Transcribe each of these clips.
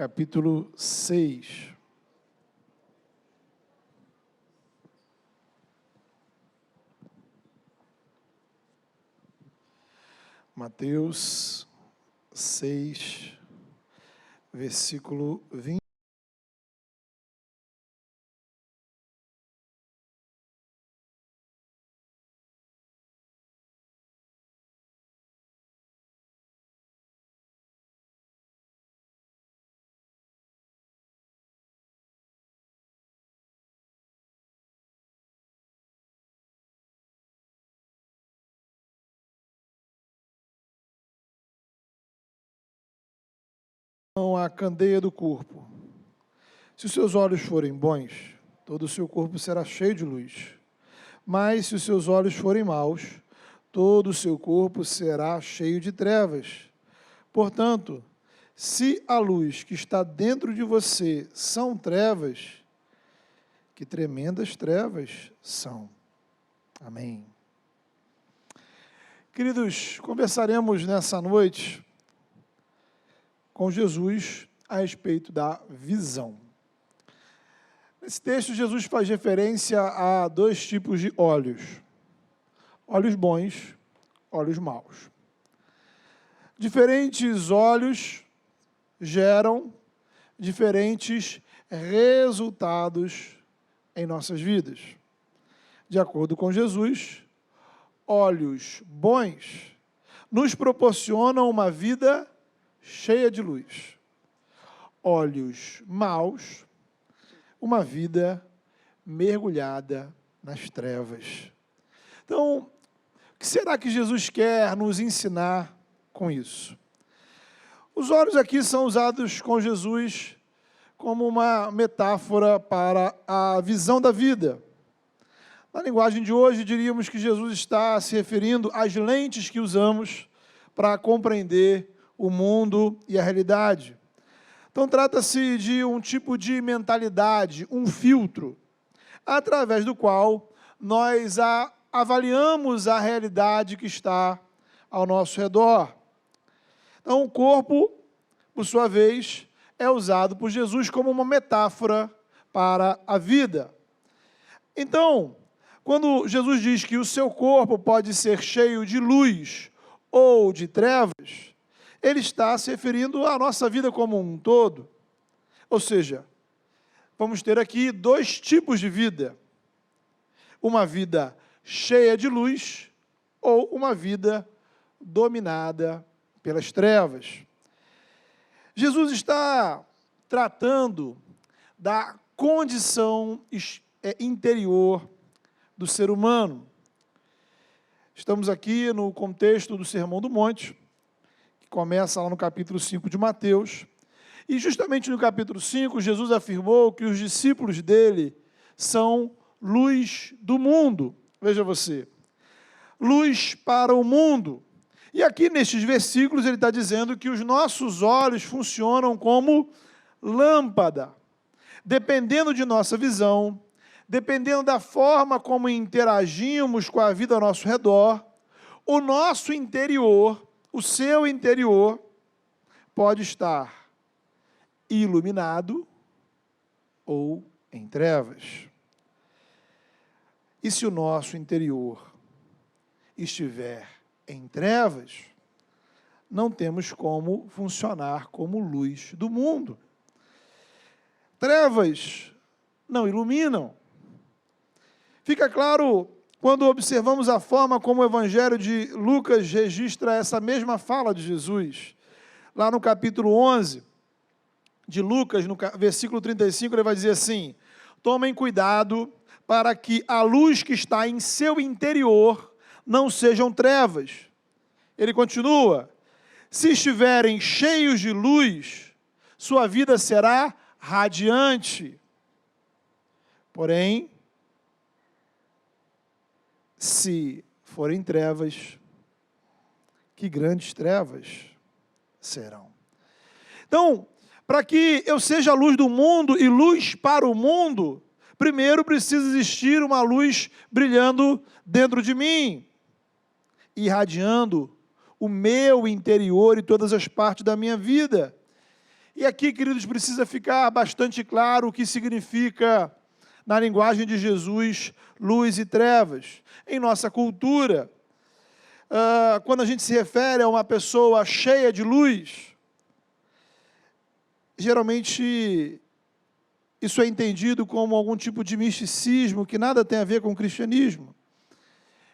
capítulo 6. Mateus 6, versículo 20. A candeia do corpo. Se os seus olhos forem bons, todo o seu corpo será cheio de luz. Mas se os seus olhos forem maus, todo o seu corpo será cheio de trevas. Portanto, se a luz que está dentro de você são trevas, que tremendas trevas são. Amém. Queridos, conversaremos nessa noite com Jesus a respeito da visão. Nesse texto, Jesus faz referência a dois tipos de olhos: olhos bons, olhos maus. Diferentes olhos geram diferentes resultados em nossas vidas. De acordo com Jesus, olhos bons nos proporcionam uma vida cheia de luz. Olhos maus, uma vida mergulhada nas trevas. Então, o que será que Jesus quer nos ensinar com isso? Os olhos aqui são usados com Jesus como uma metáfora para a visão da vida. Na linguagem de hoje, diríamos que Jesus está se referindo às lentes que usamos para compreender o mundo e a realidade. Então, trata-se de um tipo de mentalidade, um filtro, através do qual nós avaliamos a realidade que está ao nosso redor. Então, o corpo, por sua vez, é usado por Jesus como uma metáfora para a vida. Então, quando Jesus diz que o seu corpo pode ser cheio de luz ou de trevas, ele está se referindo à nossa vida como um todo. Ou seja, vamos ter aqui dois tipos de vida: uma vida cheia de luz ou uma vida dominada pelas trevas. Jesus está tratando da condição interior do ser humano. Estamos aqui no contexto do Sermão do Monte, que começa lá no capítulo 5 de Mateus, e justamente no capítulo 5, Jesus afirmou que os discípulos dele são luz do mundo. Veja você, luz para o mundo. E aqui nestes versículos ele está dizendo que os nossos olhos funcionam como lâmpada. Dependendo de nossa visão, dependendo da forma como interagimos com a vida ao nosso redor, o nosso interior, o seu interior, pode estar iluminado ou em trevas. E se o nosso interior estiver em trevas, não temos como funcionar como luz do mundo. Trevas não iluminam. Fica claro quando observamos a forma como o Evangelho de Lucas registra essa mesma fala de Jesus. Lá no capítulo 11 de Lucas, no versículo 35, ele vai dizer assim: tomem cuidado para que a luz que está em seu interior não sejam trevas. Ele continua: se estiverem cheios de luz, sua vida será radiante. Porém, se forem trevas, que grandes trevas serão. Então, para que eu seja a luz do mundo e luz para o mundo, primeiro precisa existir uma luz brilhando dentro de mim, irradiando o meu interior e todas as partes da minha vida. E aqui, queridos, precisa ficar bastante claro o que significa, na linguagem de Jesus, luz e trevas. Em nossa cultura, quando a gente se refere a uma pessoa cheia de luz, geralmente isso é entendido como algum tipo de misticismo que nada tem a ver com o cristianismo.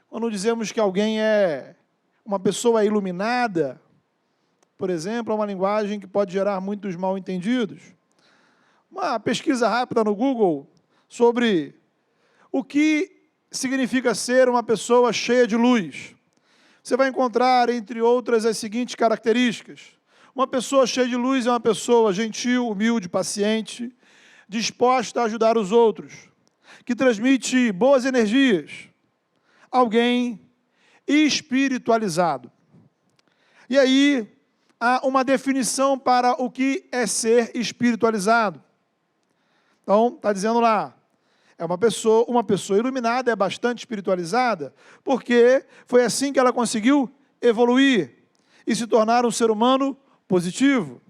Quando dizemos que alguém é uma pessoa iluminada, por exemplo, é uma linguagem que pode gerar muitos mal-entendidos. Uma pesquisa rápida no Google sobre o que significa ser uma pessoa cheia de luz. Você vai encontrar, entre outras, as seguintes características. Uma pessoa cheia de luz é uma pessoa gentil, humilde, paciente, disposta a ajudar os outros, que transmite boas energias. Alguém espiritualizado. E aí, há uma definição para o que é ser espiritualizado. Então, está dizendo lá, é uma pessoa iluminada, é bastante espiritualizada, porque foi assim que ela conseguiu evoluir e se tornar um ser humano positivo.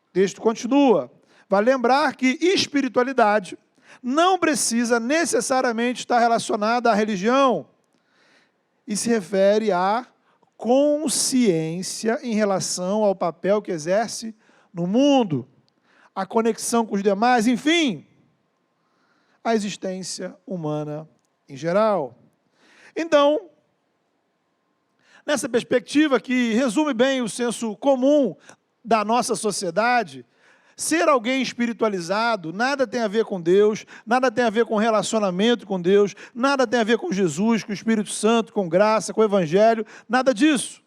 O texto continua. Vai lembrar que espiritualidade não precisa necessariamente estar relacionada à religião e se refere à consciência em relação ao papel que exerce no mundo, a conexão com os demais, enfim, a existência humana em geral. Então, nessa perspectiva que resume bem o senso comum da nossa sociedade, ser alguém espiritualizado nada tem a ver com Deus, nada tem a ver com relacionamento com Deus, nada tem a ver com Jesus, com o Espírito Santo, com graça, com o Evangelho, nada disso.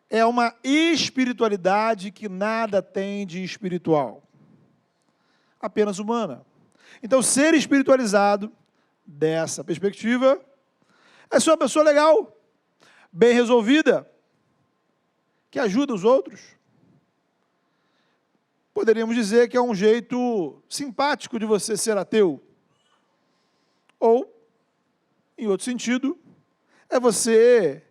É uma espiritualidade que nada tem de espiritual, apenas humana. Então, ser espiritualizado, dessa perspectiva, é ser uma pessoa legal, bem resolvida, que ajuda os outros. Poderíamos dizer que é um jeito simpático de você ser ateu. Ou, em outro sentido, é você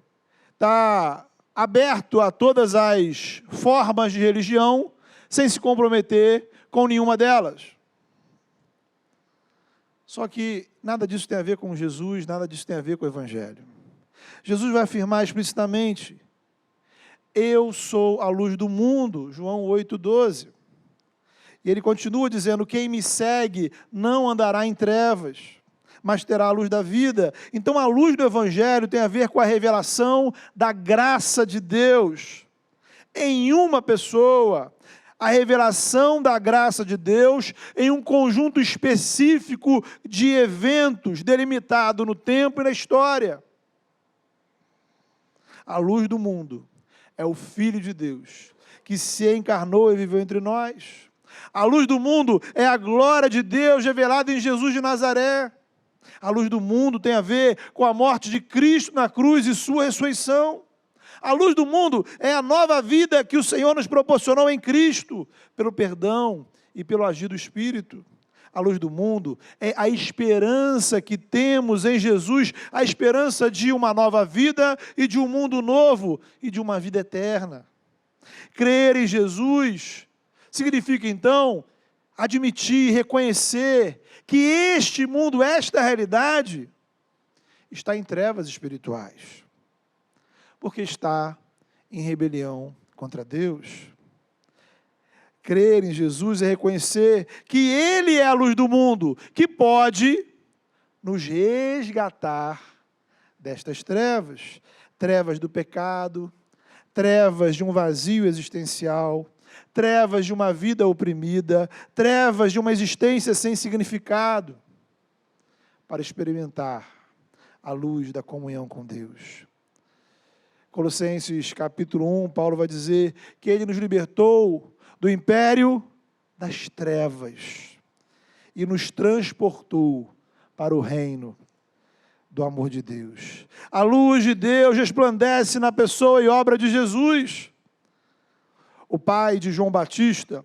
estar aberto a todas as formas de religião, sem se comprometer com nenhuma delas. Só que nada disso tem a ver com Jesus, nada disso tem a ver com o Evangelho. Jesus vai afirmar explicitamente, eu sou a luz do mundo, João 8,12. E ele continua dizendo, quem me segue não andará em trevas, mas terá a luz da vida. Então a luz do Evangelho tem a ver com a revelação da graça de Deus em uma pessoa, a revelação da graça de Deus em um conjunto específico de eventos delimitado no tempo e na história. A luz do mundo é o Filho de Deus, que se encarnou e viveu entre nós. A luz do mundo é a glória de Deus revelada em Jesus de Nazaré. A luz do mundo tem a ver com a morte de Cristo na cruz e sua ressurreição. A luz do mundo é a nova vida que o Senhor nos proporcionou em Cristo, pelo perdão e pelo agir do Espírito. A luz do mundo é a esperança que temos em Jesus, a esperança de uma nova vida e de um mundo novo e de uma vida eterna. Crer em Jesus significa, então, admitir, reconhecer que este mundo, esta realidade, está em trevas espirituais, porque está em rebelião contra Deus. Crer em Jesus é reconhecer que Ele é a luz do mundo, que pode nos resgatar destas trevas, trevas do pecado, trevas de um vazio existencial, trevas de uma vida oprimida, trevas de uma existência sem significado, para experimentar a luz da comunhão com Deus. Colossenses capítulo 1, Paulo vai dizer que Ele nos libertou do império das trevas e nos transportou para o reino do amor de Deus. A luz de Deus resplandece na pessoa e obra de Jesus. O pai de João Batista,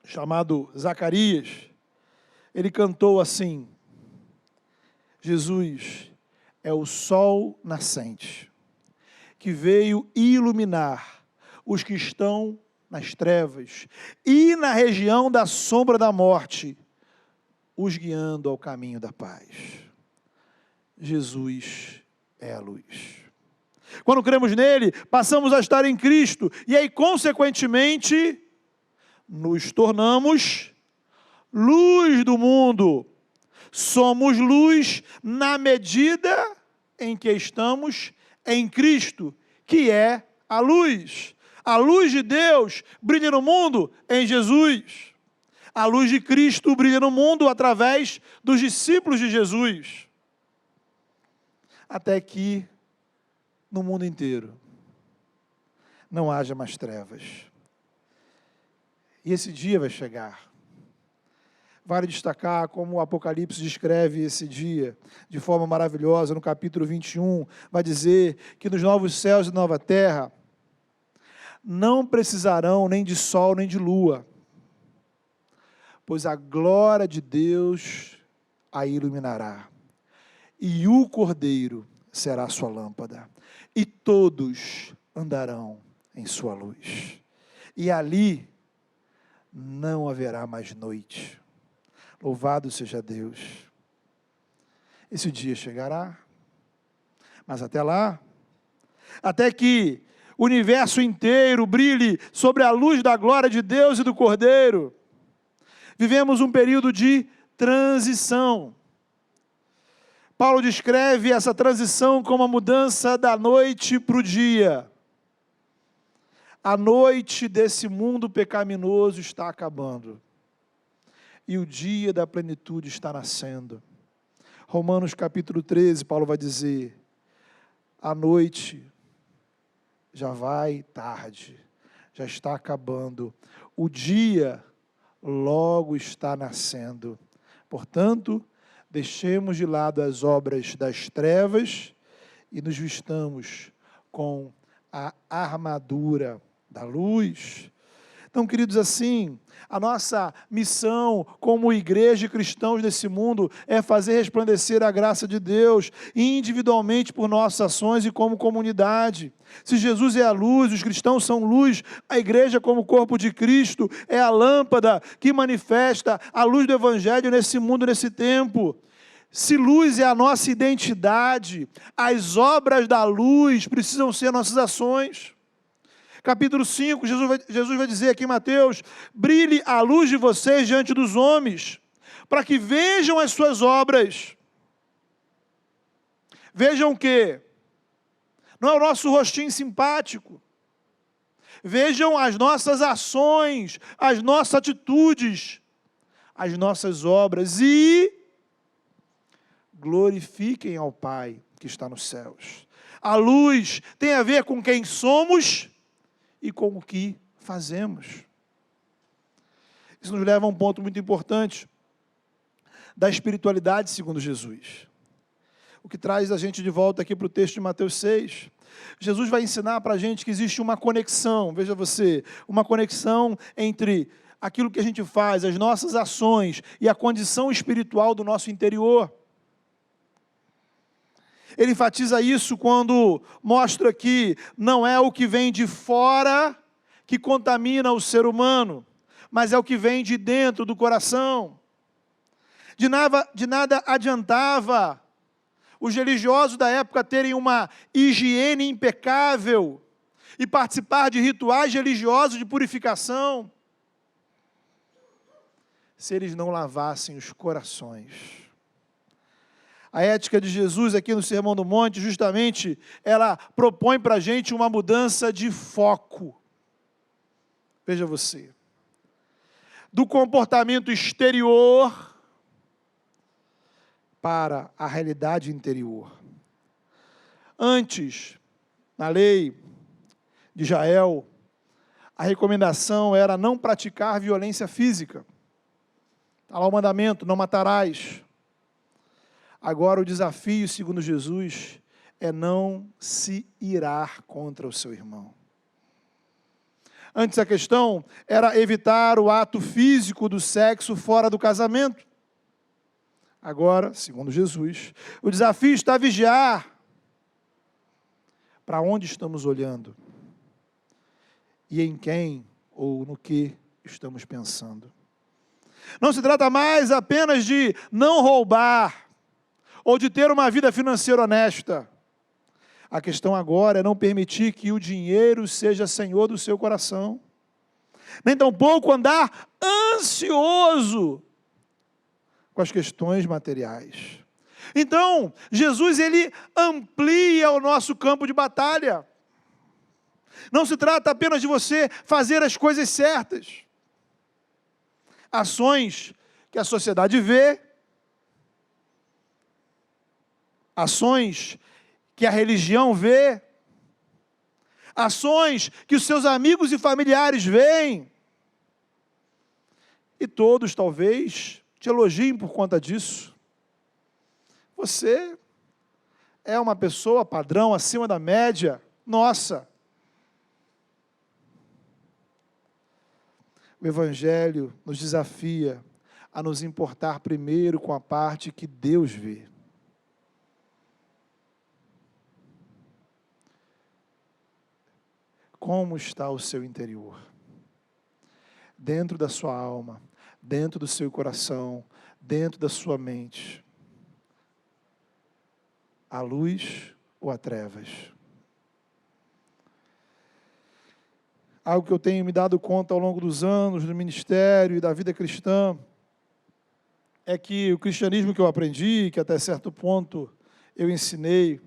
chamado Zacarias, ele cantou assim, Jesus é o sol nascente, que veio iluminar os que estão nas trevas e na região da sombra da morte, os guiando ao caminho da paz. Jesus é a luz. Quando cremos nele, passamos a estar em Cristo e aí, consequentemente, nos tornamos luz do mundo. Somos luz na medida em que estamos em Cristo, que é a luz. A luz de Deus brilha no mundo em Jesus. A luz de Cristo brilha no mundo através dos discípulos de Jesus. Até que no mundo inteiro não haja mais trevas. E esse dia vai chegar. Vale destacar como o Apocalipse descreve esse dia de forma maravilhosa. No capítulo 21, vai dizer que nos novos céus e nova terra não precisarão nem de sol nem de lua, pois a glória de Deus a iluminará, e o Cordeiro será a sua lâmpada, e todos andarão em sua luz. E ali não haverá mais noite. Louvado seja Deus. Esse dia chegará, mas até lá, até que o universo inteiro brilhe sobre a luz da glória de Deus e do Cordeiro, vivemos um período de transição. Paulo descreve essa transição como a mudança da noite para o dia. A noite desse mundo pecaminoso está acabando. E o dia da plenitude está nascendo. Romanos capítulo 13, Paulo vai dizer: a noite já vai tarde, já está acabando. O dia logo está nascendo. Portanto, deixemos de lado as obras das trevas e nos vistamos com a armadura da luz. Então, queridos, assim, a nossa missão como igreja e cristãos nesse mundo é fazer resplandecer a graça de Deus, individualmente por nossas ações e como comunidade. Se Jesus é a luz, os cristãos são luz, a igreja como corpo de Cristo é a lâmpada que manifesta a luz do Evangelho nesse mundo, nesse tempo. Se luz é a nossa identidade, as obras da luz precisam ser nossas ações. Capítulo 5, Jesus vai dizer aqui em Mateus: brilhe a luz de vocês diante dos homens, para que vejam as suas obras. Vejam o quê? Não é o nosso rostinho simpático. Vejam as nossas ações, as nossas atitudes, as nossas obras e glorifiquem ao Pai que está nos céus. A luz tem a ver com quem somos e com o que fazemos. Isso nos leva a um ponto muito importante da espiritualidade segundo Jesus. O que traz a gente de volta aqui para o texto de Mateus 6. Jesus vai ensinar para a gente que existe uma conexão, veja você, uma conexão entre aquilo que a gente faz, as nossas ações e a condição espiritual do nosso interior. Ele enfatiza isso quando mostra que não é o que vem de fora que contamina o ser humano, mas é o que vem de dentro do coração. De nada adiantava os religiosos da época terem uma higiene impecável e participar de rituais religiosos de purificação, se eles não lavassem os corações. A ética de Jesus aqui no Sermão do Monte, justamente, ela propõe para a gente uma mudança de foco. Veja você. Do comportamento exterior para a realidade interior. Antes, na lei de Israel, a recomendação era não praticar violência física. Está lá o mandamento: não matarás. Agora o desafio, segundo Jesus, é não se irar contra o seu irmão. Antes a questão era evitar o ato físico do sexo fora do casamento. Agora, segundo Jesus, o desafio está a vigiar para onde estamos olhando e em quem ou no que estamos pensando. Não se trata mais apenas de não roubar ou de ter uma vida financeira honesta. A questão agora é não permitir que o dinheiro seja senhor do seu coração, nem tampouco andar ansioso com as questões materiais. Então, Jesus, ele amplia o nosso campo de batalha. Não se trata apenas de você fazer as coisas certas. Ações que a sociedade vê, ações que a religião vê, ações que os seus amigos e familiares veem. E todos, talvez, te elogiem por conta disso. Você é uma pessoa padrão, acima da média. Nossa! O Evangelho nos desafia a nos importar primeiro com a parte que Deus vê. Como está o seu interior? Dentro da sua alma, dentro do seu coração, dentro da sua mente. A luz ou a trevas? Algo que eu tenho me dado conta ao longo dos anos do ministério e da vida cristã é que o cristianismo que eu aprendi, que até certo ponto eu ensinei,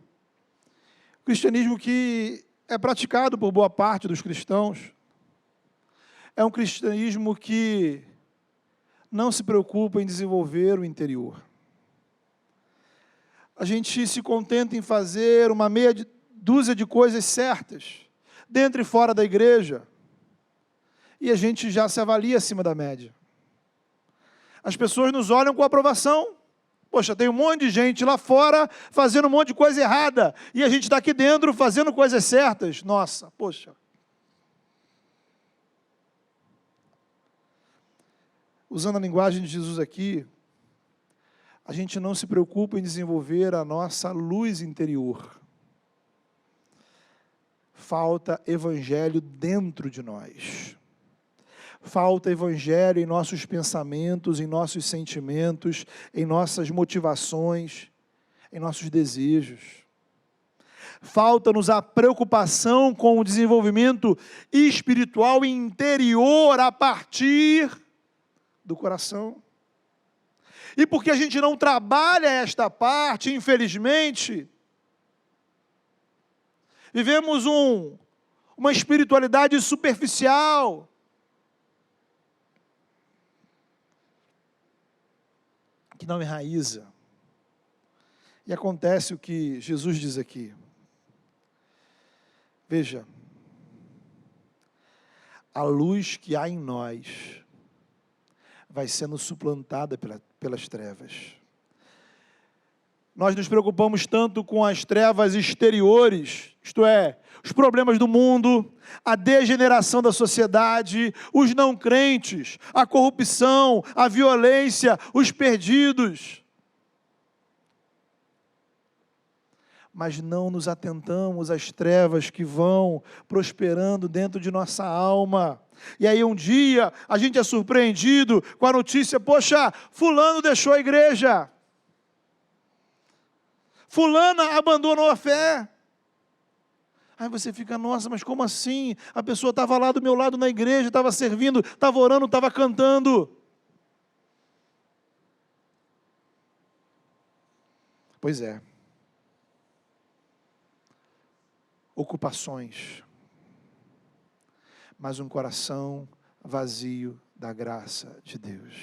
o cristianismo que é praticado por boa parte dos cristãos, é um cristianismo que não se preocupa em desenvolver o interior. A gente se contenta em fazer uma meia dúzia de coisas certas, dentro e fora da igreja, e a gente já se avalia acima da média. As pessoas nos olham com aprovação. Poxa, tem um monte de gente lá fora fazendo um monte de coisa errada, e a gente está aqui dentro fazendo coisas certas. Nossa, poxa. Usando a linguagem de Jesus aqui, a gente não se preocupa em desenvolver a nossa luz interior. Falta evangelho dentro de nós. Falta evangelho em nossos pensamentos, em nossos sentimentos, em nossas motivações, em nossos desejos. Falta-nos a preocupação com o desenvolvimento espiritual interior a partir do coração. E porque a gente não trabalha esta parte, infelizmente, vivemos uma espiritualidade superficial. Que não enraiza. E acontece o que Jesus diz aqui. Veja, a luz que há em nós vai sendo suplantada pelas trevas. Nós nos preocupamos tanto com as trevas exteriores, isto é, os problemas do mundo, a degeneração da sociedade, os não crentes, a corrupção, a violência, os perdidos. Mas não nos atentamos às trevas que vão prosperando dentro de nossa alma. E aí um dia a gente é surpreendido com a notícia, poxa, fulano deixou a igreja. Fulana abandonou a fé. Aí você fica, nossa, mas como assim? A pessoa estava lá do meu lado na igreja, estava servindo, estava orando, estava cantando. Pois é. Ocupações, mas um coração vazio da graça de Deus.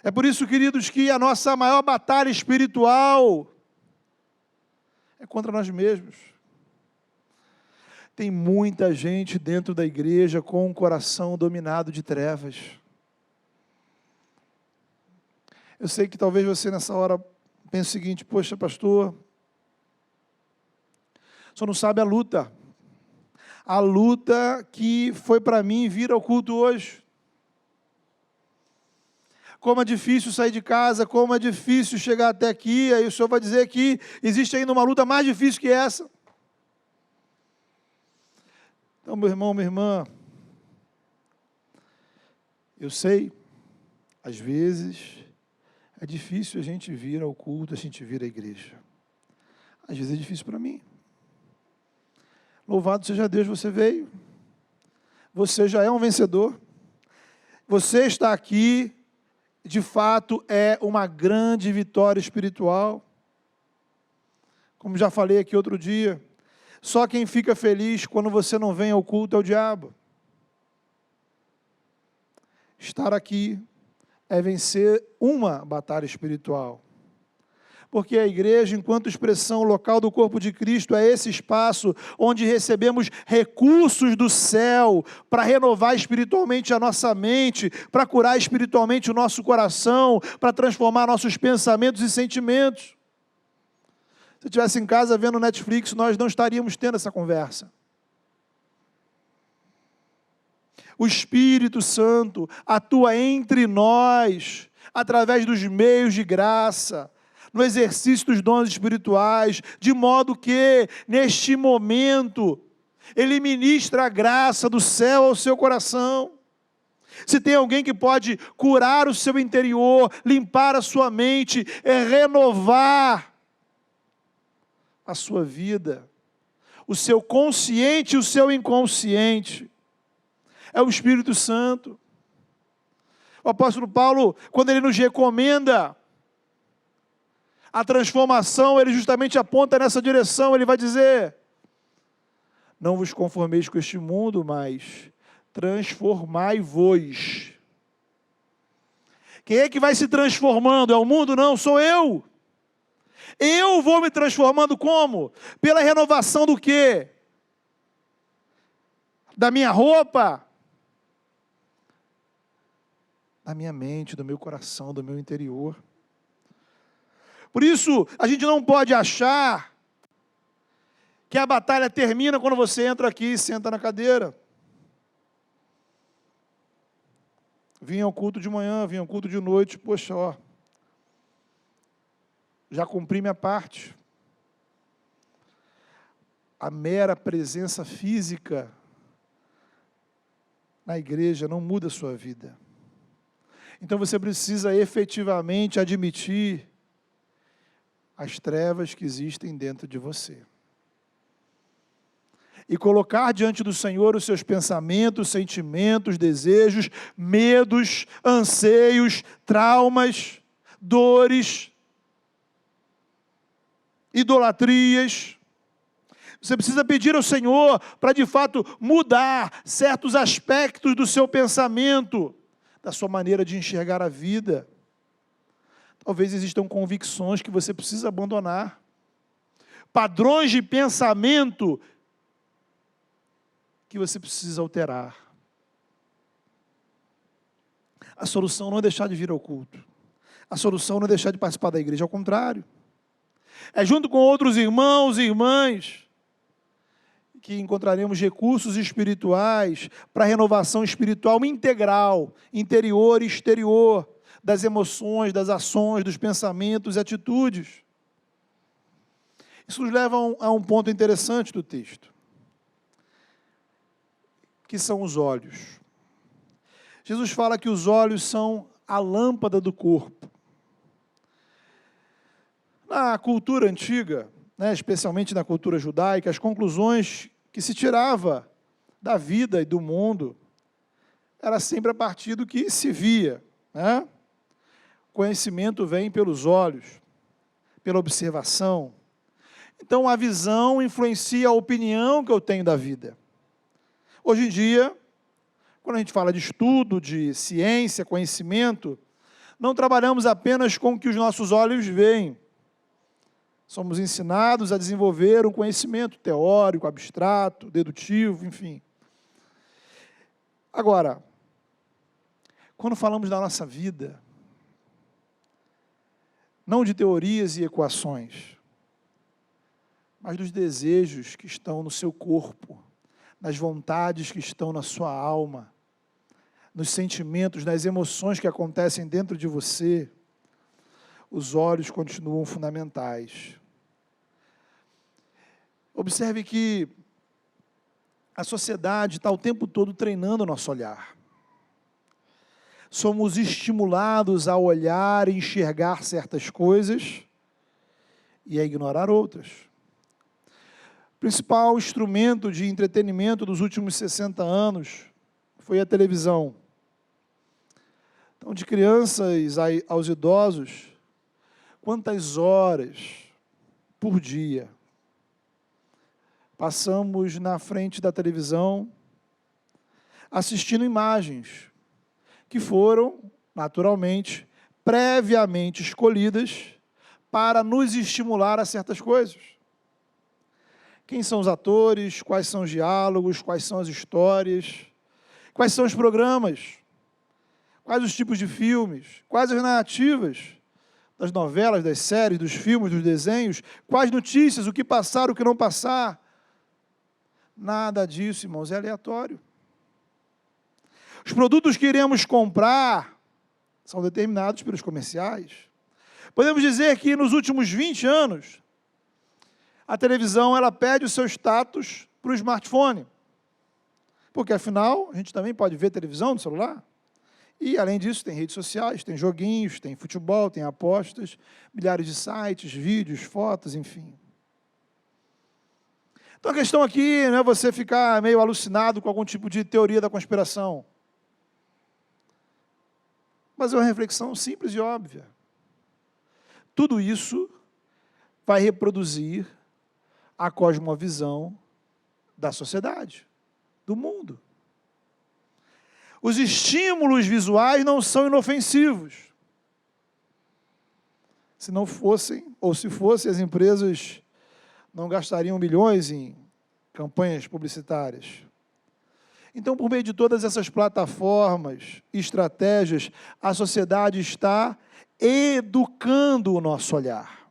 É por isso, queridos, que a nossa maior batalha espiritual é contra nós mesmos. Tem muita gente dentro da igreja com um coração dominado de trevas. Eu sei que talvez você nessa hora pense o seguinte, poxa, pastor, só não sabe a luta. A luta que foi para mim vir ao culto hoje. Como é difícil sair de casa, como é difícil chegar até aqui, aí o senhor vai dizer que existe ainda uma luta mais difícil que essa. Então, meu irmão, minha irmã, eu sei, às vezes é difícil a gente vir ao culto, a gente vir à igreja. Às vezes é difícil para mim. Louvado seja Deus, você veio. Você já é um vencedor. Você está aqui, de fato, é uma grande vitória espiritual. Como já falei aqui outro dia, só quem fica feliz quando você não vem ao culto é o diabo. Estar aqui é vencer uma batalha espiritual. Porque a igreja, enquanto expressão local do corpo de Cristo, é esse espaço onde recebemos recursos do céu para renovar espiritualmente a nossa mente, para curar espiritualmente o nosso coração, para transformar nossos pensamentos e sentimentos. Se eu estivesse em casa vendo Netflix, nós não estaríamos tendo essa conversa. O Espírito Santo atua entre nós, através dos meios de graça, no exercício dos dons espirituais, de modo que, neste momento, Ele ministra a graça do céu ao seu coração. Se tem alguém que pode curar o seu interior, limpar a sua mente, renovar a sua vida, o seu consciente e o seu inconsciente, é o Espírito Santo. O apóstolo Paulo, quando ele nos recomenda a transformação, ele justamente aponta nessa direção. Ele vai dizer: não vos conformeis com este mundo, mas transformai-vos. Quem é que vai se transformando? É o mundo? Não, sou eu. Eu vou me transformando como? Pela renovação do quê? Da minha roupa? Da minha mente, do meu coração, do meu interior. Por isso, a gente não pode achar que a batalha termina quando você entra aqui e senta na cadeira. Vim ao culto de manhã, vim ao culto de noite, poxa, ó, já cumpri minha parte. A mera presença física na igreja não muda a sua vida. Então você precisa efetivamente admitir as trevas que existem dentro de você. E colocar diante do Senhor os seus pensamentos, sentimentos, desejos, medos, anseios, traumas, dores, idolatrias. Você precisa pedir ao Senhor para, de fato, mudar certos aspectos do seu pensamento, da sua maneira de enxergar a vida. Talvez existam convicções que você precisa abandonar. Padrões de pensamento que você precisa alterar. A solução não é deixar de vir ao culto. A solução não é deixar de participar da igreja, ao contrário. É junto com outros irmãos e irmãs que encontraremos recursos espirituais para a renovação espiritual integral, interior e exterior, das emoções, das ações, dos pensamentos e atitudes. Isso nos leva a um ponto interessante do texto, que são os olhos. Jesus fala que os olhos são a lâmpada do corpo. Na cultura antiga, especialmente na cultura judaica, as conclusões que se tirava da vida e do mundo era sempre a partir do que se via. Conhecimento vem pelos olhos, pela observação. Então, a visão influencia a opinião que eu tenho da vida. Hoje em dia, quando a gente fala de estudo, de ciência, conhecimento, não trabalhamos apenas com o que os nossos olhos veem. Somos ensinados a desenvolver um conhecimento teórico, abstrato, dedutivo, enfim. Agora, quando falamos da nossa vida, não de teorias e equações, mas dos desejos que estão no seu corpo, nas vontades que estão na sua alma, nos sentimentos, nas emoções que acontecem dentro de você, os olhos continuam fundamentais. Observe que A sociedade está o tempo todo treinando o nosso olhar. Somos estimulados a olhar e enxergar certas coisas e a ignorar outras. O principal instrumento de entretenimento dos últimos 60 anos foi a televisão. Então, de crianças aos idosos, quantas horas por dia passamos na frente da televisão assistindo imagens que foram, naturalmente, previamente escolhidas para nos estimular a certas coisas. Quem são os atores, quais são os diálogos, quais são as histórias, quais são os programas, quais os tipos de filmes, quais as narrativas das novelas, das séries, dos filmes, dos desenhos, quais notícias, o que passar, o que não passar. Nada disso, irmãos, é aleatório. Os produtos que iremos comprar são determinados pelos comerciais. Podemos dizer que nos últimos 20 anos, a televisão ela perde o seu status para o smartphone. Porque, afinal, a gente também pode ver televisão no celular. E, além disso, tem redes sociais, tem joguinhos, tem futebol, tem apostas, milhares de sites, vídeos, fotos, enfim. Então, a questão aqui não é você ficar meio alucinado com algum tipo de teoria da conspiração. Mas é uma reflexão simples e óbvia. Tudo isso vai reproduzir a cosmovisão da sociedade, do mundo. Os estímulos visuais não são inofensivos. Se não fossem, ou se fossem, as empresas não gastariam milhões em campanhas publicitárias. Então, por meio de todas essas plataformas e estratégias, a sociedade está educando o nosso olhar.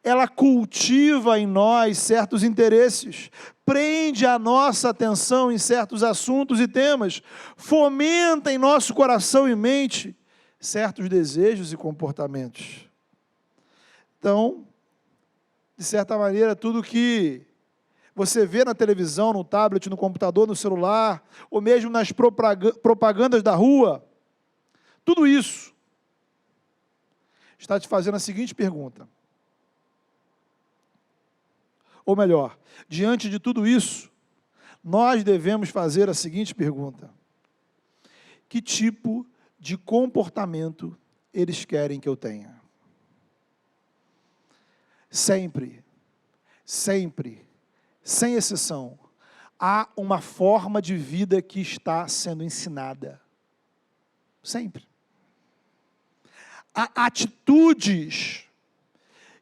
Ela cultiva em nós certos interesses, prende a nossa atenção em certos assuntos e temas, fomenta em nosso coração e mente certos desejos e comportamentos. Então, de certa maneira, tudo que você vê na televisão, no tablet, no computador, no celular, ou mesmo nas propagandas da rua, tudo isso está te fazendo a seguinte pergunta. Ou melhor, diante de tudo isso, nós devemos fazer a seguinte pergunta: que tipo de comportamento eles querem que eu tenha? Sempre, sempre, sem exceção, há uma forma de vida que está sendo ensinada. Sempre. Há atitudes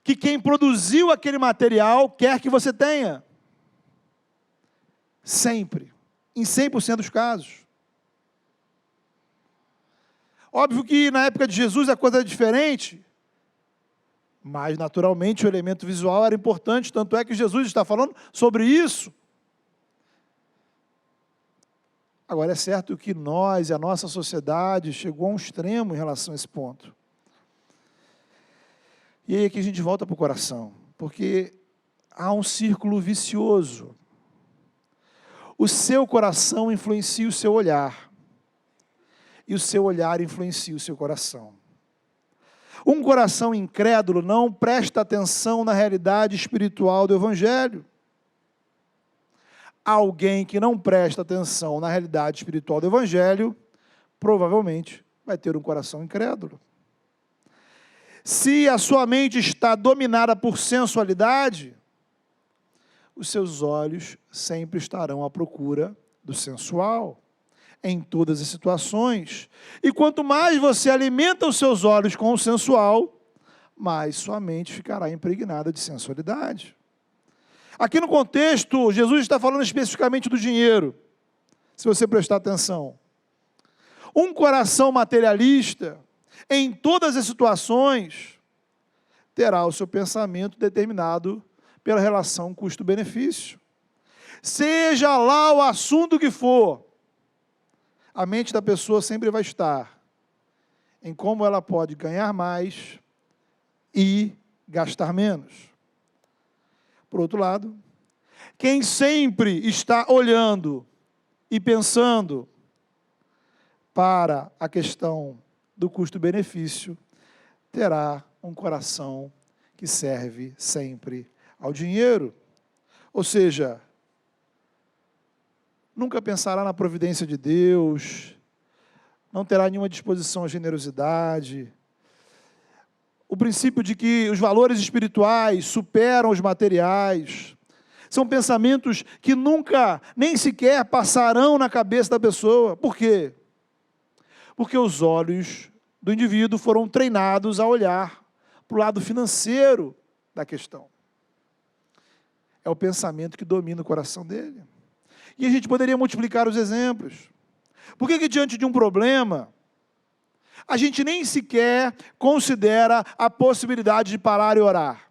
que quem produziu aquele material quer que você tenha. Sempre. Em 100% dos casos. Óbvio que na época de Jesus a coisa era diferente, mas naturalmente o elemento visual era importante, tanto é que Jesus está falando sobre isso. Agora é certo que nós e a nossa sociedade chegou a um extremo em relação a esse ponto. E aí aqui a gente volta para o coração, porque há um círculo vicioso. O seu coração influencia o seu olhar, e o seu olhar influencia o seu coração. Um coração incrédulo não presta atenção na realidade espiritual do Evangelho. Alguém que não presta atenção na realidade espiritual do Evangelho, provavelmente vai ter um coração incrédulo. Se a sua mente está dominada por sensualidade, os seus olhos sempre estarão à procura do sensual, em todas as situações. E quanto mais você alimenta os seus olhos com o sensual, mais sua mente ficará impregnada de sensualidade. Aqui no contexto, Jesus está falando especificamente do dinheiro, se você prestar atenção. Um coração materialista, em todas as situações, terá o seu pensamento determinado pela relação custo-benefício. Seja lá o assunto que for, a mente da pessoa sempre vai estar em como ela pode ganhar mais e gastar menos. Por outro lado, Quem sempre está olhando e pensando para a questão do custo-benefício, terá um coração que serve sempre ao dinheiro. Ou seja, nunca pensará na providência de Deus, não terá nenhuma disposição à generosidade. O princípio de que os valores espirituais superam os materiais são pensamentos que nunca, nem sequer passarão na cabeça da pessoa. Por quê? Porque os olhos do indivíduo foram treinados a olhar para o lado financeiro da questão. É o pensamento que domina o coração dele. E a gente poderia multiplicar os exemplos. Por que diante de um problema, a gente nem sequer considera a possibilidade de parar e orar?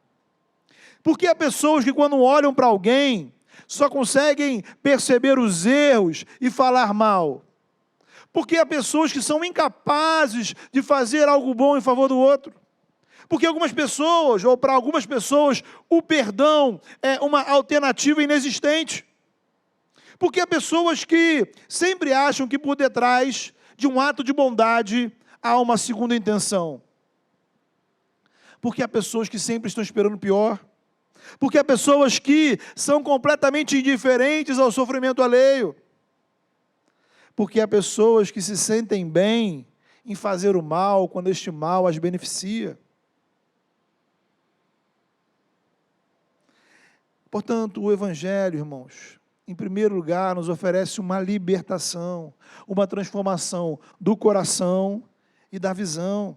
Porque há pessoas que quando olham para alguém, só conseguem perceber os erros e falar mal. Porque há pessoas que são incapazes de fazer algo bom em favor do outro. Porque algumas pessoas, ou para algumas pessoas, o perdão é uma alternativa inexistente. Porque há pessoas que sempre acham que por detrás de um ato de bondade há uma segunda intenção. Porque há pessoas que sempre estão esperando o pior. Porque há pessoas que são completamente indiferentes ao sofrimento alheio. Porque há pessoas que se sentem bem em fazer o mal quando este mal as beneficia. Portanto, o Evangelho, irmãos, em primeiro lugar, nos oferece uma libertação, uma transformação do coração e da visão.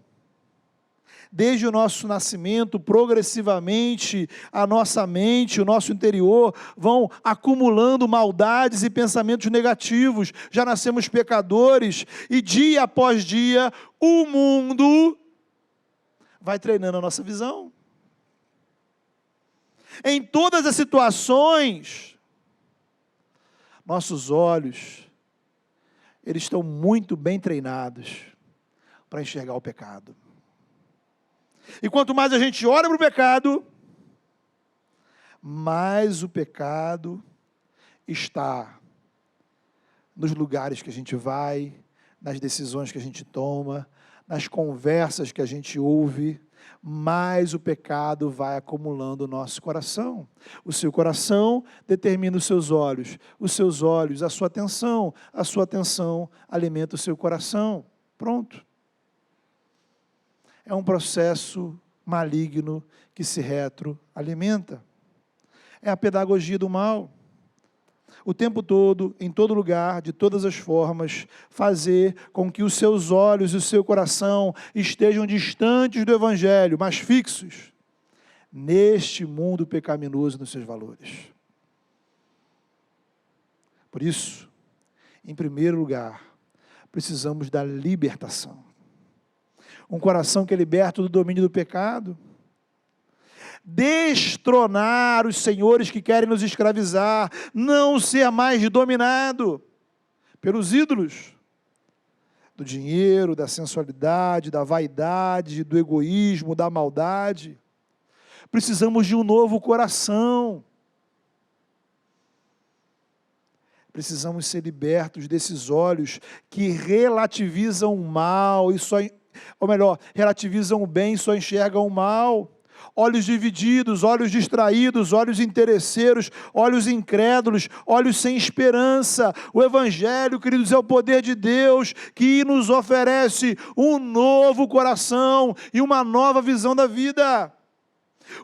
Desde o nosso nascimento, progressivamente, a nossa mente, o nosso interior, vão acumulando maldades e pensamentos negativos. Já nascemos pecadores e dia após dia, o mundo vai treinando a nossa visão. Em todas as situações, nossos olhos, eles estão muito bem treinados para enxergar o pecado. E quanto mais a gente olha para o pecado, mais o pecado está nos lugares que a gente vai, nas decisões que a gente toma, nas conversas que a gente ouve, mais o pecado vai acumulando o nosso coração. O seu coração determina os seus olhos a sua atenção alimenta o seu coração. Pronto. É um processo maligno que se retroalimenta. É a pedagogia do mal. O tempo todo, em todo lugar, de todas as formas, fazer com que os seus olhos e o seu coração estejam distantes do Evangelho, mas fixos neste mundo pecaminoso nos seus valores. Por isso, em primeiro lugar, precisamos da libertação. Um coração que é liberto do domínio do pecado. Destronar os senhores que querem nos escravizar, não ser mais dominado pelos ídolos do dinheiro, da sensualidade, da vaidade, do egoísmo, da maldade. Precisamos de um novo coração. Precisamos ser libertos desses olhos que relativizam o mal relativizam o bem e só enxergam o mal. Olhos divididos, olhos distraídos, olhos interesseiros, olhos incrédulos, olhos sem esperança. O Evangelho, queridos, é o poder de Deus que nos oferece um novo coração e uma nova visão da vida.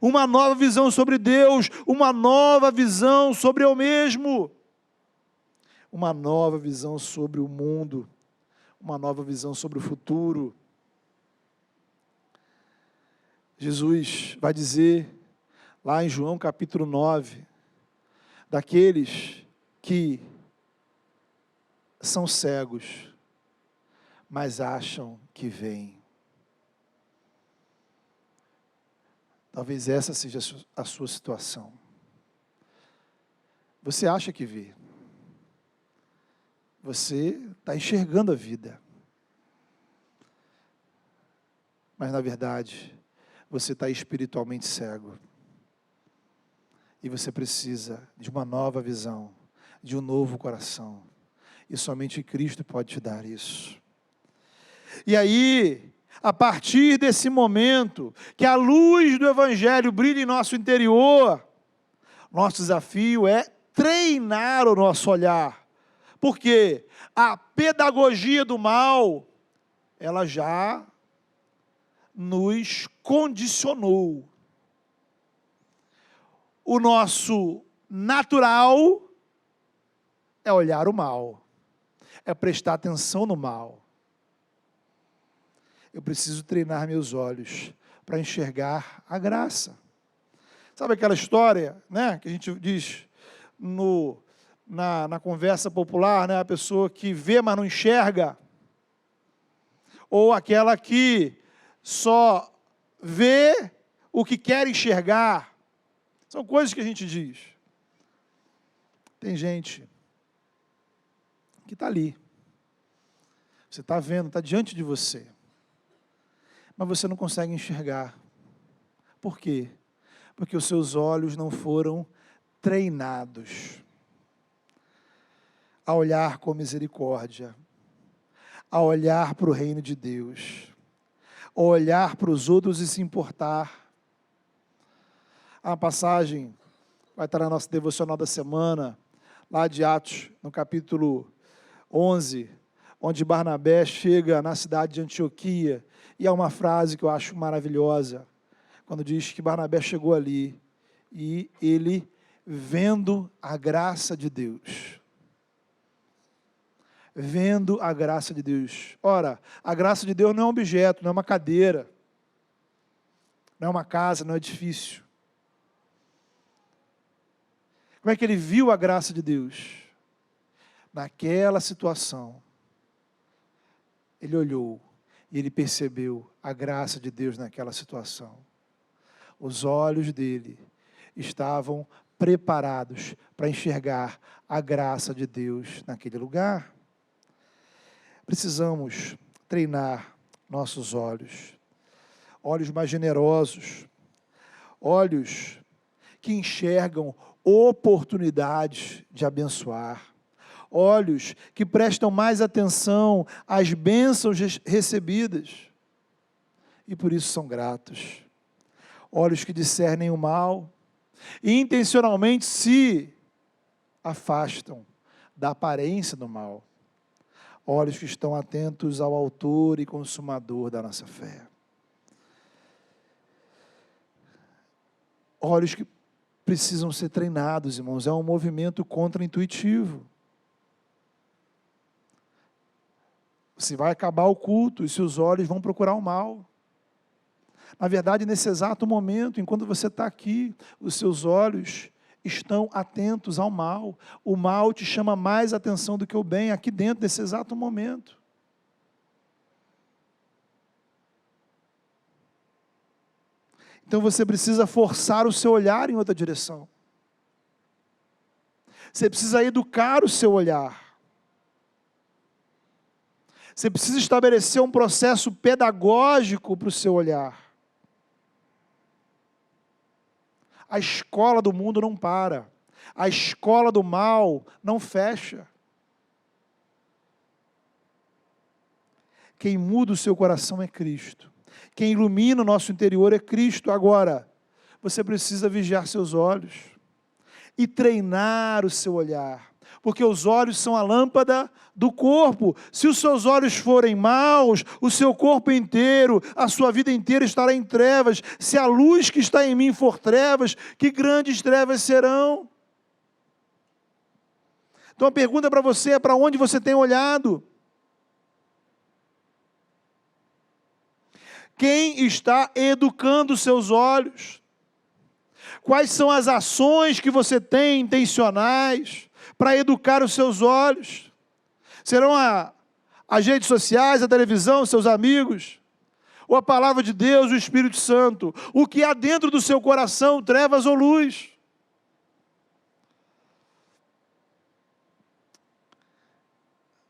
Uma nova visão sobre Deus, uma nova visão sobre eu mesmo. Uma nova visão sobre o mundo, uma nova visão sobre o futuro. Jesus vai dizer, lá em João capítulo 9, daqueles que são cegos, mas acham que veem. Talvez essa seja a sua situação. Você acha que vê. Você está enxergando a vida. Mas, na verdade, você está espiritualmente cego. E você precisa de uma nova visão, de um novo coração. E somente Cristo pode te dar isso. E aí, a partir desse momento, que a luz do Evangelho brilha em nosso interior, nosso desafio é treinar o nosso olhar. Porque a pedagogia do mal, ela já nos condicionou. O nosso natural é olhar o mal, é prestar atenção no mal. Eu preciso treinar meus olhos para enxergar a graça. Sabe aquela história, né, que a gente diz na conversa popular, né, a pessoa que vê, mas não enxerga? Ou aquela que só vê o que quer enxergar? São coisas que a gente diz. Tem gente que está ali. Você está vendo, está diante de você. Mas você não consegue enxergar. Por quê? Porque os seus olhos não foram treinados a olhar com misericórdia, a olhar para o reino de Deus, a olhar para os outros e se importar. Há uma passagem, vai estar na nossa devocional da semana, lá de Atos, no capítulo 11, onde Barnabé chega na cidade de Antioquia, e há uma frase que eu acho maravilhosa, quando diz que Barnabé chegou ali, e ele, vendo a graça de Deus, vendo a graça de Deus. Ora, a graça de Deus não é um objeto, não é uma cadeira, não é uma casa, não é um edifício. Como é que ele viu a graça de Deus? Naquela situação, ele olhou e ele percebeu a graça de Deus naquela situação. Os olhos dele estavam preparados para enxergar a graça de Deus naquele lugar. Precisamos treinar nossos olhos. Olhos mais generosos. Olhos que enxergam oportunidades de abençoar. Olhos que prestam mais atenção às bênçãos recebidas e por isso são gratos. Olhos que discernem o mal e intencionalmente se afastam da aparência do mal. Olhos que estão atentos ao autor e consumador da nossa fé. Olhos que precisam ser treinados, irmãos. É um movimento contra-intuitivo. Você vai acabar o culto e seus olhos vão procurar o mal. Na verdade, nesse exato momento, enquanto você está aqui, os seus olhos estão atentos ao mal. O mal te chama mais atenção do que o bem aqui dentro, nesse exato momento. Então você precisa forçar o seu olhar em outra direção. Você precisa educar o seu olhar. Você precisa estabelecer um processo pedagógico para o seu olhar. A escola do mundo não para. A escola do mal não fecha. Quem muda o seu coração é Cristo. Quem ilumina o nosso interior é Cristo. Agora, você precisa vigiar seus olhos e treinar o seu olhar. Porque os olhos são a lâmpada do corpo. Se os seus olhos forem maus, o seu corpo inteiro, a sua vida inteira estará em trevas. Se a luz que está em mim for trevas, que grandes trevas serão? Então a pergunta para você é: para onde você tem olhado? Quem está educando os seus olhos? Quais são as ações que você tem intencionais para educar os seus olhos? Serão as redes sociais, a televisão, seus amigos? Ou a palavra de Deus, o Espírito Santo? O que há dentro do seu coração, trevas ou luz?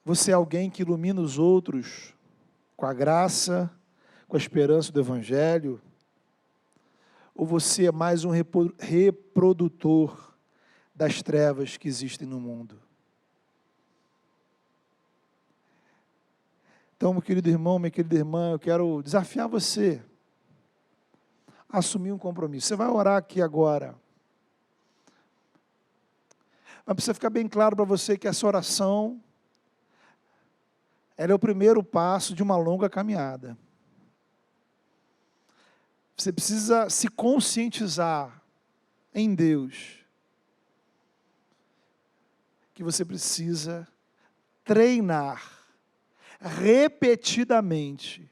Você é alguém que ilumina os outros com a graça, com a esperança do Evangelho? ou você é mais um reprodutor das trevas que existem no mundo? Então, meu querido irmão, minha querida irmã, eu quero desafiar você a assumir um compromisso. Você vai orar aqui agora. Mas precisa ficar bem claro para você que essa oração, ela é o primeiro passo de uma longa caminhada. Você precisa se conscientizar em Deus que você precisa treinar repetidamente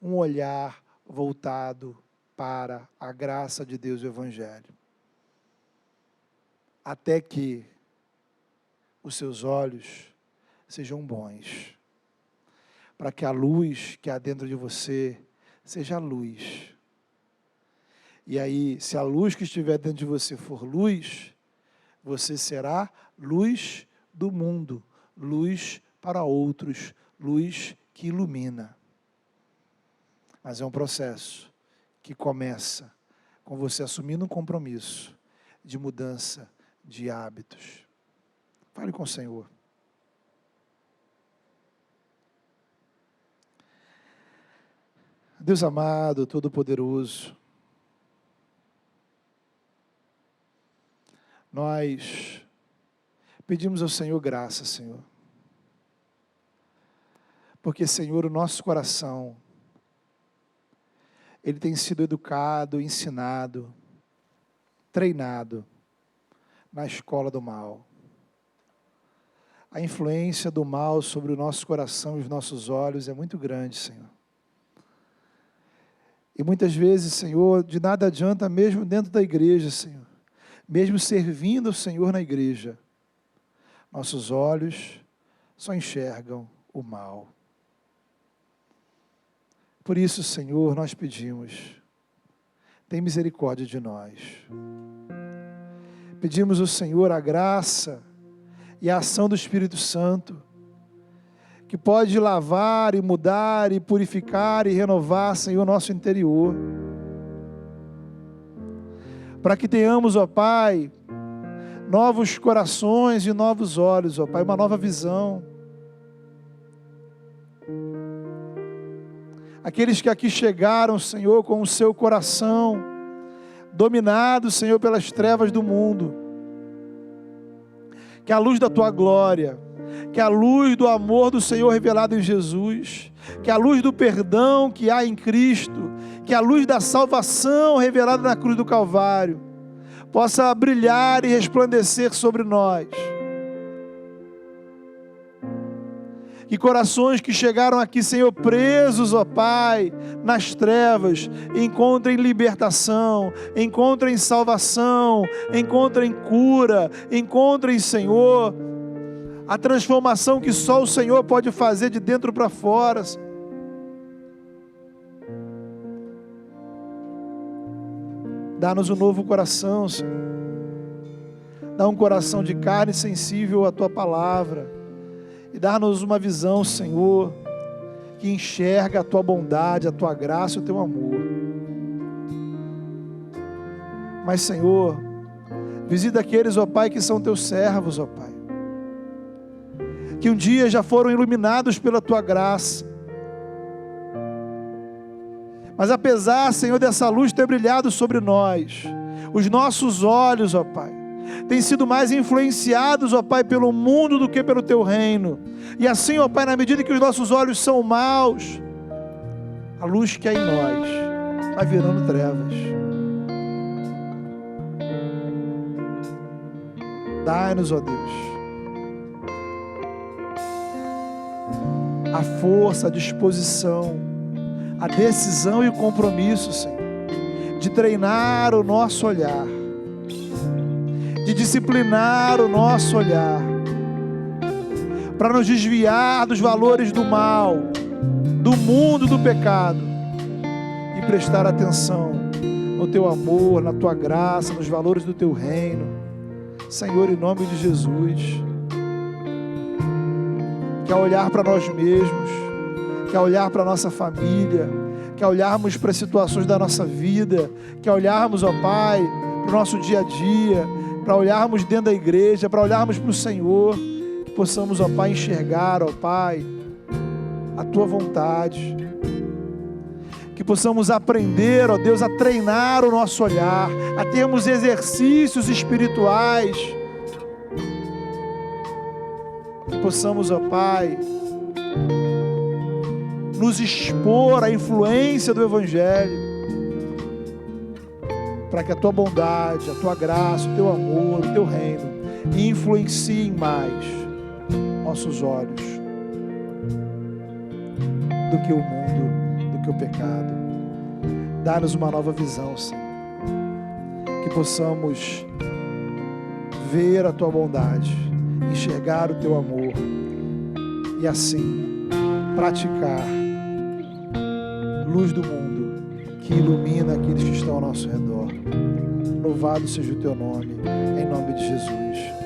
um olhar voltado para a graça de Deus e o Evangelho, até que os seus olhos sejam bons, para que a luz que há dentro de você seja luz. E aí, se a luz que estiver dentro de você for luz, você será luz do mundo, luz para outros, luz que ilumina. Mas é um processo que começa com você assumindo um compromisso de mudança de hábitos. Fale com o Senhor. Deus amado, Todo-Poderoso, nós pedimos ao Senhor graça, Senhor. Porque, Senhor, o nosso coração, ele tem sido educado, ensinado, treinado na escola do mal. A influência do mal sobre o nosso coração e os nossos olhos é muito grande, Senhor. E muitas vezes, Senhor, de nada adianta mesmo dentro da igreja, Senhor. Mesmo servindo o Senhor na igreja, nossos olhos só enxergam o mal. Por isso, Senhor, nós pedimos, tem misericórdia de nós. Pedimos ao Senhor a graça e a ação do Espírito Santo, que pode lavar e mudar e purificar e renovar, Senhor, nosso interior. Para que tenhamos, ó Pai, novos corações e novos olhos, ó Pai, uma nova visão. Aqueles que aqui chegaram, Senhor, com o seu coração dominado, Senhor, pelas trevas do mundo, que a luz da Tua glória, que a luz do amor do Senhor revelado em Jesus, que a luz do perdão que há em Cristo, que a luz da salvação revelada na cruz do Calvário, possa brilhar e resplandecer sobre nós. Que corações que chegaram aqui, Senhor, presos, ó Pai, nas trevas, encontrem libertação, encontrem salvação, encontrem cura, encontrem, Senhor, a transformação que só o Senhor pode fazer de dentro para fora. Dá-nos um novo coração, Senhor. Dá um coração de carne sensível à Tua palavra. E dá-nos uma visão, Senhor, que enxerga a Tua bondade, a Tua graça e o Teu amor. Mas, Senhor, visita aqueles, ó Pai, que são Teus servos, ó Pai, que um dia já foram iluminados pela Tua graça. Mas apesar, Senhor, dessa luz ter brilhado sobre nós, os nossos olhos, ó Pai, têm sido mais influenciados, ó Pai, pelo mundo do que pelo Teu reino. E assim, ó Pai, na medida que os nossos olhos são maus, a luz que há em nós vai virando trevas. Dai-nos, ó Deus, a força, a disposição, a decisão e o compromisso, Senhor, de treinar o nosso olhar, de disciplinar o nosso olhar, para nos desviar dos valores do mal, do mundo, do pecado, e prestar atenção no Teu amor, na Tua graça, nos valores do Teu reino. Senhor, em nome de Jesus, que ao olhar para nós mesmos, que ao olhar para a nossa família, que ao olharmos para as situações da nossa vida, que ao olharmos, ó Pai, para o nosso dia a dia, para olharmos dentro da igreja, para olharmos para o Senhor, que possamos, ó Pai, enxergar, ó Pai, a Tua vontade, que possamos aprender, ó Deus, a treinar o nosso olhar, a termos exercícios espirituais, que possamos, ó Pai, nos expor à influência do Evangelho, para que a Tua bondade, a Tua graça, o Teu amor, o Teu reino influenciem mais nossos olhos do que o mundo, do que o pecado. Dá-nos uma nova visão, Senhor, que possamos ver a Tua bondade, enxergar o Teu amor e assim praticar luz do mundo que ilumina aqueles que estão ao nosso redor. Louvado seja o Teu nome, em nome de Jesus.